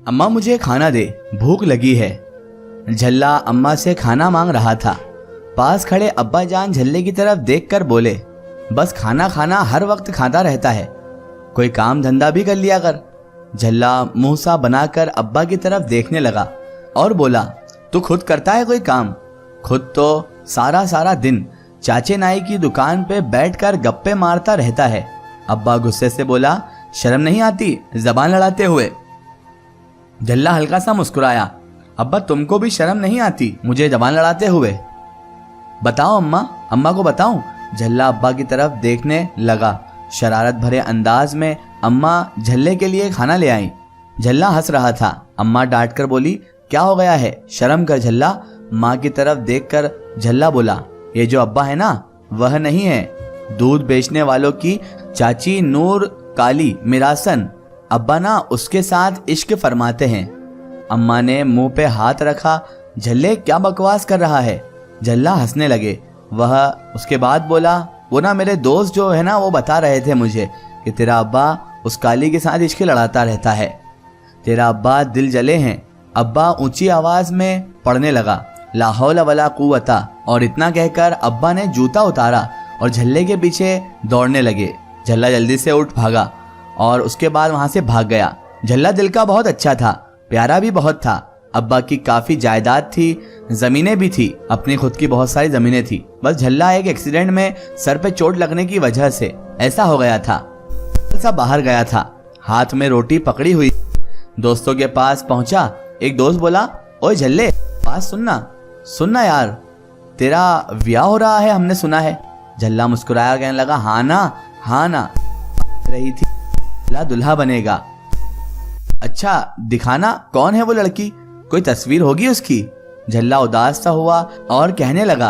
अम्मा मुझे खाना दे, भूख लगी है। झल्ला अम्मा से खाना मांग रहा था। पास खड़े अब्बा जान झल्ले की तरफ देखकर बोले, बस खाना खाना हर वक्त खाता रहता है, कोई काम धंधा भी कर लिया कर। झल्ला मुंह सा बनाकर अब्बा की तरफ देखने लगा और बोला, तू खुद करता है कोई काम? खुद तो सारा सारा दिन चाचे नाई की दुकान पे बैठकर गप्पे मारता रहता है। अब्बा गुस्से से बोला, शर्म नहीं आती जबान लड़ाते हुए? झल्ला हल्का सा मुस्कुराया, अब्बा तुमको भी शर्म नहीं आती मुझे जबान लड़ाते हुए? बताओ अम्मा, अम्मा को बताऊं? झल्ला अब्बा की तरफ देखने लगा। शरारत भरे अंदाज में अम्मा झल्ले के लिए खाना ले आई। झल्ला हंस रहा था। अम्मा डांट कर बोली, क्या हो गया है, शर्म कर झल्ला। माँ की तरफ देखकर झल्ला बोला, ये जो अब्बा है ना वह नहीं है, दूध बेचने वालों की चाची नूर काली मिरासन। अब्बा ना उसके साथ इश्क फरमाते हैं। अम्मा ने मुंह पे हाथ रखा। झल्ले क्या बकवास कर रहा है? झल्ला हंसने लगे। वह उसके बाद बोला, वो ना मेरे दोस्त जो है ना वो बता रहे थे मुझे कि तेरा अब्बा उस काली के साथ इश्क लड़ाता रहता है। तेरा अब्बा दिल जले हैं। अब्बा ऊंची आवाज में पढ़ने लगा, ला हौला वला कुव्वता, और इतना कहकर अब्बा ने जूता उतारा और झल्ले के पीछे दौड़ने लगे। झल्ला जल्दी से उठ भागा और उसके बाद वहां से भाग गया। झल्ला दिल का बहुत अच्छा था, प्यारा भी बहुत था। अब्बा की काफी जायदाद थी, जमीनें भी थी, अपनी खुद की बहुत सारी जमीनें थी। बस झल्ला एक एक्सीडेंट में सर पे चोट लगने की वजह से ऐसा हो गया था। सा बाहर गया था, हाथ में रोटी पकड़ी हुई। दोस्तों के पास पहुंचा। एक दोस्त बोला, ओए झल्ले बात सुनना यार, तेरा ब्याह हो रहा है हमने सुना है। झल्ला मुस्कुराया, कहने लगा, हाँ ना रही थी, दुल्हा बनेगा। अच्छा दिखाना, कौन है वो लड़की, कोई तस्वीर होगी उसकी? झल्ला उदास सा हुआ और कहने लगा,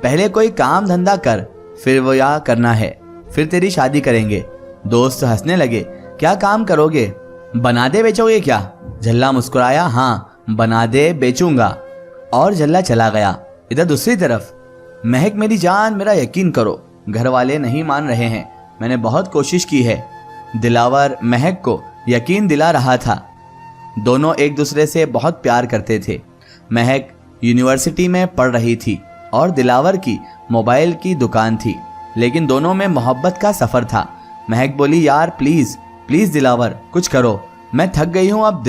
पहले कोई काम धंधा कर, फिर वो या करना है, फिर तेरी शादी करेंगे। दोस्त हंसने लगे, क्या काम करोगे, बनादे बेचोगे क्या? झल्ला मुस्कुराया, हाँ बनादे बेचूंगा। और झल्ला चला गया। इधर दूसरी तरफ, महक मेरी जान मेरा यकीन करो, घर वाले नहीं मान रहे हैं, मैंने बहुत कोशिश की है। दिलावर महक को यकीन दिला रहा था। दोनों एक दूसरे से बहुत प्यार करते थे। महक यूनिवर्सिटी में पढ़ रही थी और दिलावर की मोबाइल की दुकान थी, लेकिन दोनों में मोहब्बत का सफर था। महक बोली, यार प्लीज प्लीज दिलावर कुछ करो, मैं थक गई हूं अब।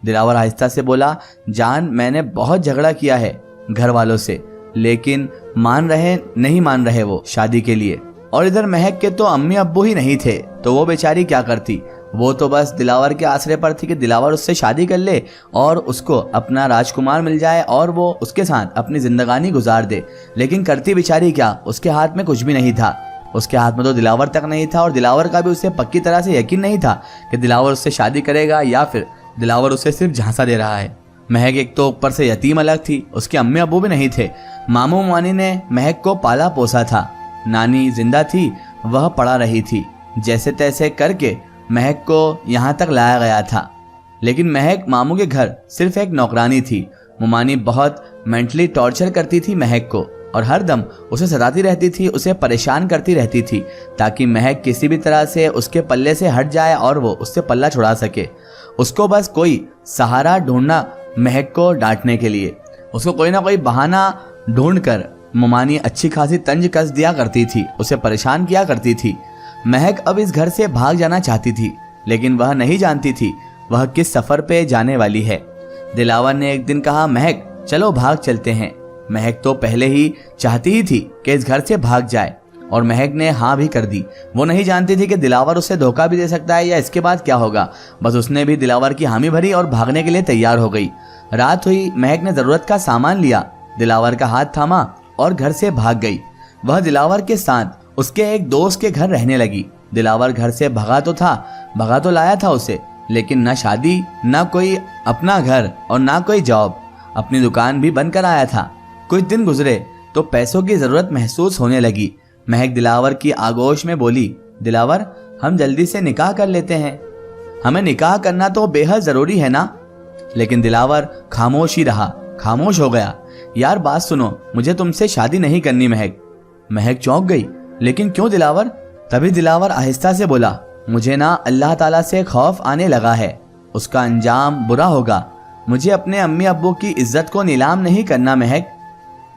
दिलावर आहिस्ता से बोला, जान मैंने बहुत झगड़ा किया है घर वालों से, लेकिन नहीं मान रहे वो शादी के लिए। और इधर महक के तो अम्मी अब्बू ही नहीं थे, तो वो बेचारी क्या करती? वो तो बस दिलावर के आसरे पर थी कि दिलावर उससे शादी कर ले और उसको अपना राजकुमार मिल जाए और वो उसके साथ अपनी जिंदगानी गुजार दे। लेकिन करती बेचारी क्या, उसके हाथ में कुछ भी नहीं था। उसके हाथ में तो दिलावर तक नहीं था, और दिलावर का भी उसे पक्की तरह से यकीन नहीं था कि दिलावर उससे शादी करेगा या फिर दिलावर उसे सिर्फ झांसा दे रहा है। महक एक तो ऊपर से यतीम अलग थी, उसके अम्मी अब्बू भी नहीं थे। मामू मानी ने महक को पाला पोसा था। नानी जिंदा थी, वह पढ़ा रही थी। जैसे तैसे करके महक को यहाँ तक लाया गया था। लेकिन महक मामू के घर सिर्फ एक नौकरानी थी। मुमानी बहुत मेंटली टॉर्चर करती थी महक को और हर दम उसे सताती रहती थी, उसे परेशान करती रहती थी, ताकि महक किसी भी तरह से उसके पल्ले से हट जाए और वो उससे पल्ला छुड़ा सके। उसको बस कोई सहारा ढूंढना, महक को डांटने के लिए उसको कोई ना कोई बहाना ढूंढकर मुमानी अच्छी खासी तंज कस दिया करती थी, उसे परेशान किया करती थी। महक अब इस घर से भाग जाना चाहती थी, लेकिन वह नहीं जानती थी वह किस सफर पे जाने वाली है। दिलावर ने एक दिन कहा, महक चलो भाग चलते हैं। महक तो पहले ही चाहती ही थी कि इस घर से भाग जाए, और महक ने हाँ भी कर दी। वो नहीं जानती थी कि दिलावर उसे धोखा भी दे सकता है या इसके बाद क्या होगा। बस उसने भी दिलावर की हामी भरी और भागने के लिए तैयार हो गई। रात हुई, महक ने जरूरत का सामान लिया, दिलावर का हाथ थामा और घर से भाग गई। वह दिलावर के साथ उसके एक दोस्त के घर रहने लगी। दिलावर घर से भगा तो लाया था उसे, लेकिन ना शादी, ना कोई अपना घर और ना कोई जॉब। अपनी दुकान भी बंद कर आया था। कुछ दिन गुजरे तो पैसों की जरूरत महसूस होने लगी। महक दिलावर की आगोश में बोली, दिलावर हम जल्दी से निकाह कर लेते हैं, हमें निकाह करना तो बेहद जरूरी है ना। लेकिन दिलावर खामोश ही रहा, खामोश हो गया। यार बात सुनो, मुझे तुमसे शादी नहीं करनी। महक चौंक गई, लेकिन क्यों दिलावर? तभी दिलावर आहिस्ता से बोला, मुझे ना अल्लाह ताला से खौफ आने लगा है। उसका अंजाम बुरा होगा। मुझे अपने अम्मी अब्बू की इज्जत को नीलाम नहीं करना महक।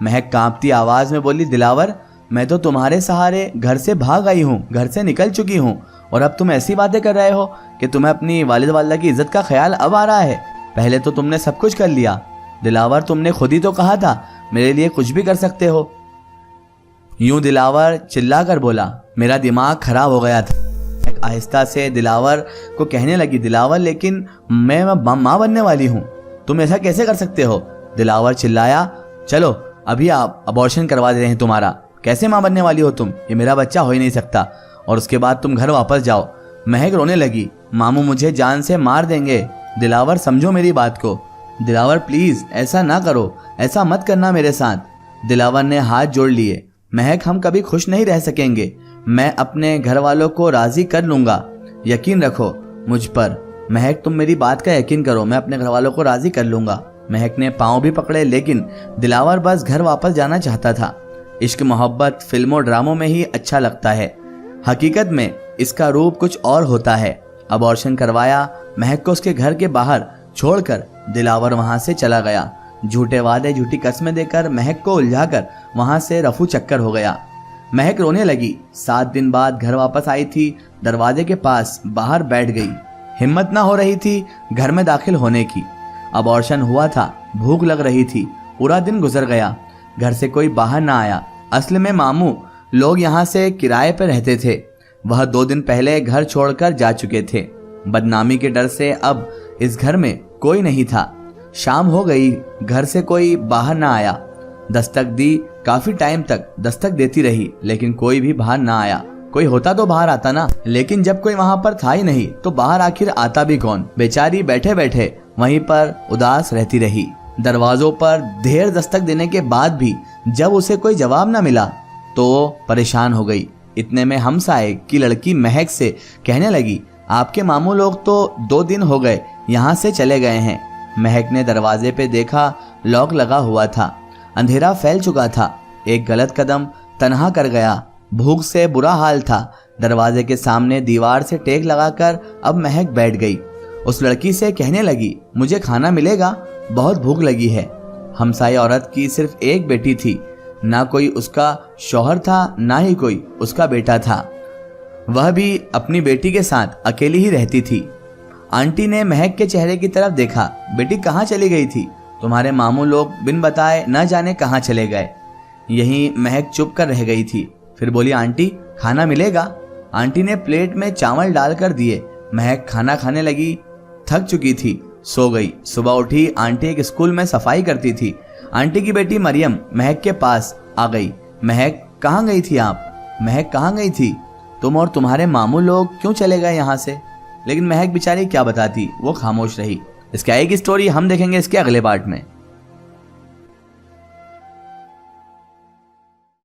महक कांपती आवाज में बोली, दिलावर मैं तो तुम्हारे सहारे घर से भाग आई हूँ, घर से निकल चुकी हूँ, और अब तुम ऐसी बातें कर रहे हो कि तुम्हें अपनी वालिद वालिदा की इज्जत का ख्याल अब आ रहा है। पहले तो तुमने सब कुछ कर लिया। दिलावर तुमने खुद ही तो कहा था मेरे लिए कुछ भी कर सकते हो। यूं दिलावर चिल्ला कर बोला, मेरा दिमाग खराब हो गया था। आहिस्ता से दिलावर को कहने लगी, दिलावर लेकिन मैं माँ बनने वाली हूँ, तुम ऐसा कैसे कर सकते हो। दिलावर चिल्लाया, चलो अभी आप अबॉर्शन करवा दे रहे हैं तुम्हारा। कैसे माँ बनने वाली हो तुम, ये मेरा बच्चा हो ही नहीं सकता, और उसके बाद तुम घर वापस जाओ। महक रोने लगी, मामू मुझे जान से मार देंगे। दिलावर समझो मेरी बात को। दिलावर प्लीज ऐसा ना करो, ऐसा मत करना मेरे साथ। दिलावर ने हाथ जोड़ लिए, महक हम कभी खुश नहीं रह सकेंगे। मैं अपने घर वालों को राजी कर लूंगा, यकीन रखो मुझ पर। महक तुम मेरी बात का यकीन करो, मैं अपने घर वालों को राजी कर लूंगा। महक ने पांव भी पकड़े, लेकिन दिलावर बस घर वापस जाना चाहता था। इश्क मोहब्बत फिल्मों ड्रामों में ही अच्छा लगता है, हकीकत में इसका रूप कुछ और होता है। अबॉर्शन करवाया, महक को उसके घर के बाहर छोड़कर दिलावर वहां से चला गया। झूठे वादे झूठी कस्में देकर महक को उलझाकर वहां से रफू चक्कर हो गया। महक रोने लगी। 7 दिन बाद घर वापस आई थी, दरवाजे के पास बाहर बैठ गई। हिम्मत ना हो रही थी घर में दाखिल होने की। अबॉर्शन हुआ था, भूख लग रही थी। पूरा दिन गुजर गया, घर से कोई बाहर ना आया। असल में मामू लोग यहाँ से किराए पर रहते थे। वह 2 दिन पहले घर छोड़कर जा चुके थे। बदनामी के डर से अब इस घर में कोई नहीं था। शाम हो गई, घर से कोई बाहर ना आया। दस्तक दी, काफी टाइम तक दस्तक देती रही, लेकिन कोई भी बाहर ना आया। कोई होता तो बाहर आता ना, लेकिन जब कोई वहां पर था ही नहीं तो बाहर आखिर आता भी कौन। बेचारी बैठे बैठे वहीं पर उदास रहती रही। दरवाजों पर ढेर दस्तक देने के बाद भी जब उसे कोई जवाब ना मिला तो वो परेशान हो गई। इतने में हमसाए की लड़की महक से कहने लगी, आपके मामू लोग तो 2 दिन हो गए यहाँ से चले गए हैं। महक ने दरवाजे पे देखा, लॉक लगा हुआ था, अंधेरा फैल चुका था। एक गलत कदम तन्हा कर गया। भूख से बुरा हाल था। दरवाजे के सामने दीवार से टेक लगाकर अब महक बैठ गई। उस लड़की से कहने लगी, मुझे खाना मिलेगा, बहुत भूख लगी है। हमसाई औरत की सिर्फ एक बेटी थी, ना कोई उसका शौहर था, ना ही कोई उसका बेटा था। वह भी अपनी बेटी के साथ अकेली ही रहती थी। आंटी ने महक के चेहरे की तरफ देखा, बेटी कहाँ चली गई थी? तुम्हारे मामू लोग बिन बताए न जाने कहाँ चले गए। यहीं महक चुप कर रह गई थी। फिर बोली, आंटी खाना मिलेगा? आंटी ने प्लेट में चावल डालकर दिए। महक खाना खाने लगी। थक चुकी थी, सो गई। सुबह उठी, आंटी एक स्कूल में सफाई करती थी। आंटी की बेटी मरियम महक के पास आ गई। महक कहाँ गई थी आप? महक कहाँ गई थी? तुम और तुम्हारे मामू लोग क्यों चले गए यहाँ से? लेकिन महक बेचारी क्या बताती, वो खामोश रही। इसकी आएगी स्टोरी हम देखेंगे इसके अगले पार्ट में।